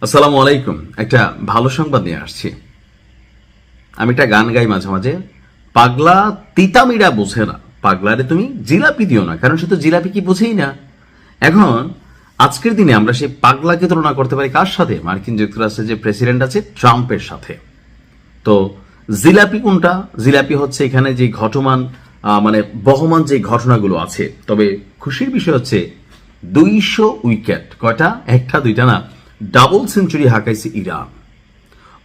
আসসালামু আলাইকুম। একটা ভালো সংবাদ নিয়ে আসছি। আমি একটা গান গাই মাঝে মাঝে, পাগলা তিতামিরা বোঝে না, পাগলারে তুমি জিলাপি দিও না, কারণ সে তো জিলাপি কি বোঝেই না। এখন আজকের দিনে আমরা সেই পাগলাকে তুলনা করতে পারি কার সাথে? মার্কিন যুক্তরাষ্ট্রের যে প্রেসিডেন্ট আছে ট্রাম্পের সাথে। তো জিলাপি কোনটা? জিলাপি হচ্ছে এখানে যে ঘটমান মানে বহমান যে ঘটনাগুলো আছে। তবে খুশির বিষয় হচ্ছে 200 উইকেট, কয়টা? একটা দুইটা না, ডাবল সেঞ্চুরি হাঁকাইছে ইরান।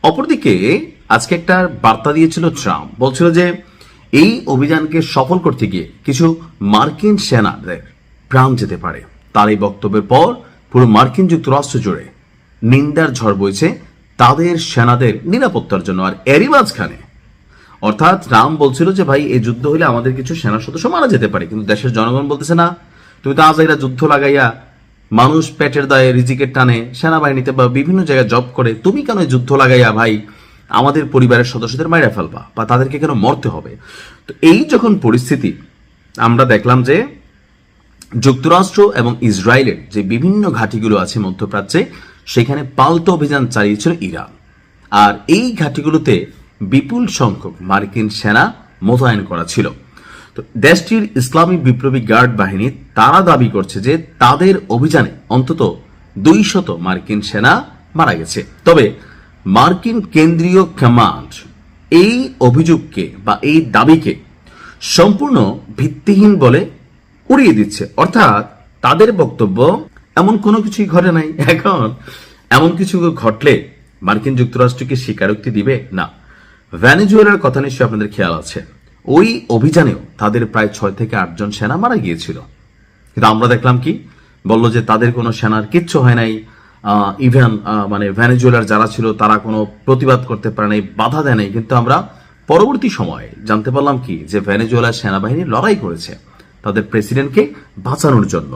অপরদিকে আজকে একটা বার্তা দিয়েছিল ট্রাম্প, বলছিল যে এই অভিযানকে সফল করতে গিয়ে কিছু মার্কিন সেনাদের প্রাণ যেতে পারে। তার এই বক্তব্যের পর পুরো মার্কিন যুক্তরাষ্ট্র জুড়ে নিন্দার ঝড় বইছে তাদের সেনাদের নিরাপত্তার জন্য। আর এরই মাঝখানে অর্থাৎ ট্রাম্প বলছিল যে ভাই এই যুদ্ধ হলে আমাদের কিছু সেনা সদস্য মারা যেতে পারে, কিন্তু দেশের জনগণ বলতেছে না, তুমি তো আজ এরা যুদ্ধ লাগাইয়া মানুষ পেটের দায়ে রিজিকের টানে সেনাবাহিনীতে বা বিভিন্ন জায়গায় জব করে, তুমি কেন যুদ্ধ লাগাইয়া ভাই আমাদের পরিবারের সদস্যদের মাইরা ফেলবা বা তাদেরকে কেন মরতে হবে? তো এই যখন পরিস্থিতি, আমরা দেখলাম যে যুক্তরাষ্ট্র এবং ইসরায়েলের যে বিভিন্ন ঘাঁটিগুলো আছে মধ্যপ্রাচ্যে, সেখানে পাল্টা অভিযান চালিয়েছিল ইরান। আর এই ঘাঁটিগুলোতে বিপুল সংখ্যক মার্কিন সেনা মোতায়েন করা ছিল। তো দেশটির ইসলামী বিপ্লবী গার্ড বাহিনী তারা দাবি করছে যে তাদের অভিযানে অন্তত 200 মার্কিন সেনা মারা গেছে। তবে মার্কিন কেন্দ্রীয় কমান্ড এই অভিযোগকে বা এই দাবিকে সম্পূর্ণ ভিত্তিহীন বলে উড়িয়ে দিচ্ছে। অর্থাৎ তাদের বক্তব্য এমন কোনো কিছুই ঘটে নাই। এখন এমন কিছু ঘটলে মার্কিন যুক্তরাষ্ট্রকে স্বীকারোক্তি দিবে না। ভেনেজুয়েলার কথা নিশ্চয়ই আপনাদের খেয়াল আছে, ওই অভিযানেও তাদের প্রায় 6 থেকে 8 জন সেনা মারা গিয়েছিল, কিন্তু আমরা দেখলাম কি বললো যে তাদের কোনো সেনার কিচ্ছু হয় নাই। ইভেন মানে ভেনেজুয়েলার যারা ছিল তারা কোনো প্রতিবাদ করতে পারে নাই, বাধা দেয় নাই। কিন্তু আমরা পরবর্তী সময়ে জানতে পারলাম কি যে ভেনেজুয়েলার সেনাবাহিনী লড়াই করেছে তাদের প্রেসিডেন্টকে বাঁচানোর জন্য।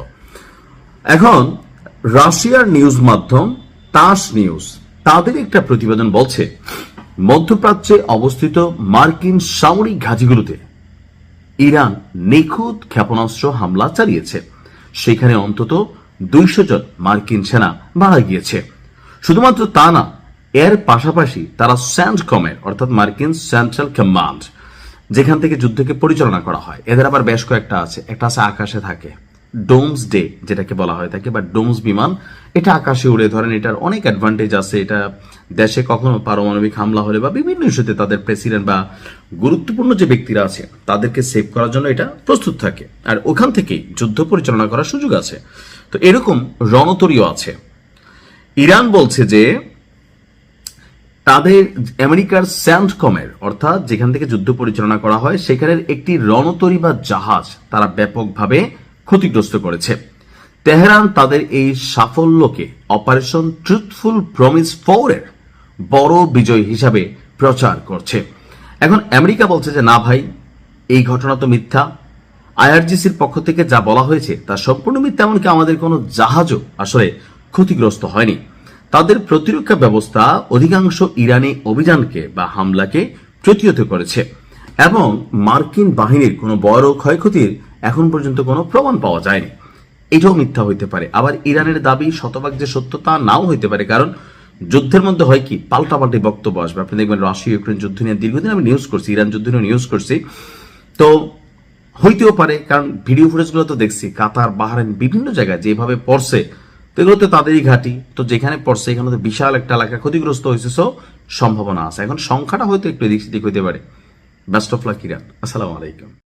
এখন রাশিয়ার নিউজ মাধ্যম তাস নিউজ তাদের একটা প্রতিবেদন বলছে মধ্যপ্রাচ্যে অবস্থিত মার্কিন সামরিক ঘাঁটিগুলোতে ইরান নিখুঁত ক্ষেপণাস্ত্র হামলা চালিয়েছে। সেখানে অন্তত 200 জন মার্কিন সেনা মারা গিয়েছে। শুধুমাত্র তা না, এর পাশাপাশি তারা স্যান্ডকমের অর্থাৎ মার্কিন সেন্ট্রাল কমান্ড, যেখান থেকে যুদ্ধকে পরিচালনা করা হয়, এদের আবার বেশ কয়েকটা আছে। একটা আছে আকাশে থাকে, ডোমস ডে যেটাকে বলা হয় থাকে, বা ডোমস বিমান, এটা আকাশে উড়ে। ধরেন এটার অনেক অ্যাডভান্টেজ আছে। এটা দেশে কখনো পারমাণবিক হামলা হলে বা বিভিন্ন ইস্যুতে তাদের প্রেসিডেন্ট বা গুরুত্বপূর্ণ যে ব্যক্তিরা আছে তাদেরকে সেভ করার জন্য এটা প্রস্তুত থাকে, আর ওখান থেকেই যুদ্ধ পরিচালনা করার সুযোগ আছে। তো এরকম রণতরীও আছে। ইরান বলছে যে তাদের আমেরিকার স্যান্ডকমের অর্থাৎ যেখান থেকে যুদ্ধ পরিচালনা করা হয় সেখানের একটি রণতরী বা জাহাজ তারা ব্যাপকভাবে ক্ষতিগ্রস্ত করেছে। তেহরান তাদের এই সাফল্যকে অপারেশন ট্রুথফুল প্রমিস 4 এর বড় বিজয় হিসাবে প্রচার করছে। এখন আমেরিকা বলছে যে না ভাই, এই ঘটনা তো মিথ্যা, আইআরজিসির পক্ষ থেকে যা বলা হয়েছে তা সম্পূর্ণ মিথ্যা, এমনকি আমাদের কোনো জাহাজও আসলে ক্ষতিগ্রস্ত হয়নি। তাদের প্রতিরক্ষা ব্যবস্থা অধিকাংশ ইরানি অভিযানকে বা হামলাকে প্রতিহত করেছে এবং মার্কিন বাহিনীর কোনো বড় ক্ষয়ক্ষতির এখন পর্যন্ত কোনো প্রমাণ পাওয়া যায়নি। এটাও মিথ্যা হইতে পারে। আবার ইরানের দাবি শতভাগ যে সত্য তা নাও হইতে পারে, কারণ যুদ্ধের মধ্যে হয় কি পাল্টাপাল্টি বক্তব্য আসবে। আপনি দেখবেন রাশিয়া ইউক্রেন যুদ্ধ নিয়ে দীর্ঘদিন আমি নিউজ করছি, ইরান যুদ্ধ নিয়ে নিউজ করছি, তো হইতেও পারে। কারণ ভিডিও ফুটেজগুলো তো দেখছি, কাতার বাহরাইন বিভিন্ন জায়গায় যেভাবে পড়ছে, তো এগুলো তো তাদেরই ঘাঁটি। তো যেখানে পড়ছে এখানে তো বিশাল একটা এলাকা ক্ষতিগ্রস্ত হয়েছে, সো সম্ভাবনা আছে। এখন সংখ্যাটা হয়তো একটু এদিক সেদিক হইতে পারে। Best of luck Iran. আসসালামু আলাইকুম।